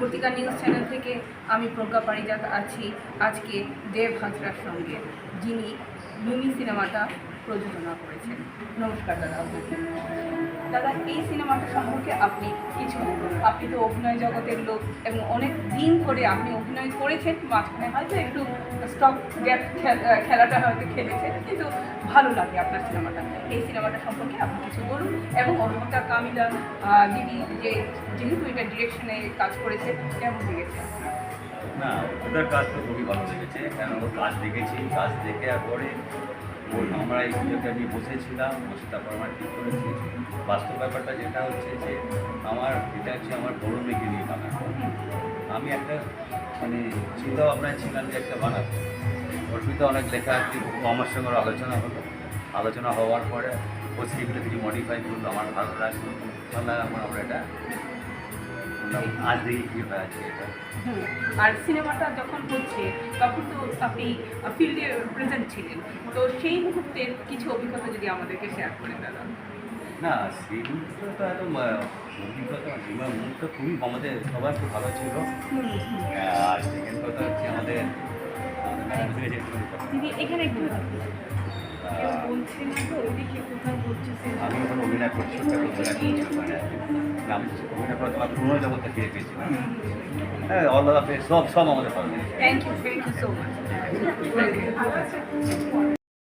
প্রতিকা news channel থেকে আমি প্রজ্ঞা পারিজাত আছি আজকে দেব হাজরার সঙ্গে, যিনি মিমি সিনেমাটা প্রযোজনা করেছেন। নমস্কার দাদা আপনাকে। দাদা, এই সিনেমাটা সম্পর্কে আপনি কিছু বলুন। আপনি তো অভিনয় জগতের লোক এবং অনেক দিন ধরে আপনি অভিনয় করেছেন, মাঝখানে হয়তো একটু স্টপ গ্যাপ খেলাটা হয়তো খেলেছেন, কিন্তু ভালো লাগে আপনার সিনেমাটা। এই সিনেমাটা সম্পর্কে আপনি কিছু বলুন এবং অভিনেতা কামিলা দিদি যেহেতু এটা ডিরেকশনে কাজ করেছে, কেমন লেগেছে? না, ওটার কাজ তো খুবই ভালো লেগেছে, কেন ওর কাজ দেখেছি, কাজ দেখে আর পরে আমরা এই পুজোতে আমি বসেছিলাম, বসে তারপর আমরা ঠিক করেছি। বাস্তব ব্যাপারটা যেটা হচ্ছে যে এটা হচ্ছে আমার বড় মেয়েকে নিয়ে বানানো। আমি একটা চিন্তা ভাবনায় ছিলাম যে একটা বানাবো। ওর ভিতরে অনেক লেখা আছে, আমার সঙ্গে ওর আলোচনা হলো। আলোচনা হওয়ার পরে ও স্ক্রিপ্টে কিছু মডিফাই করলো, আমার ভালো লাগলো। আমরা এটা আজ দেখি কী হয়ে আছে এটা। আর সিনেমাটা যখন হচ্ছে তখন তো আপনি ফিল্ডে প্রেজেন্ট ছিলেন, তো সেই মুহূর্তের কিছু অভিজ্ঞতা যদি আমাদেরকে শেয়ার করেন দাদা। না, সেই মুহূর্তে তো একদম অভিজ্ঞতা মুহূর্ত খুবই আমাদের সবার খুব ভালো ছিল। আর সেকেন্ড কথা হচ্ছে আমাদের দিদি এখানে একটু বলছে না তো, ওদিকে কোথাও বলছে। আমি ওখানে অভিনয় করছি, আমি অভিনয় করে তোমার পুরনো জগৎটা ফিরে পেয়েছিলাম। হ্যাঁ, অল দ্য সব আমাদের ভালো লেগেছে। Thank you so much.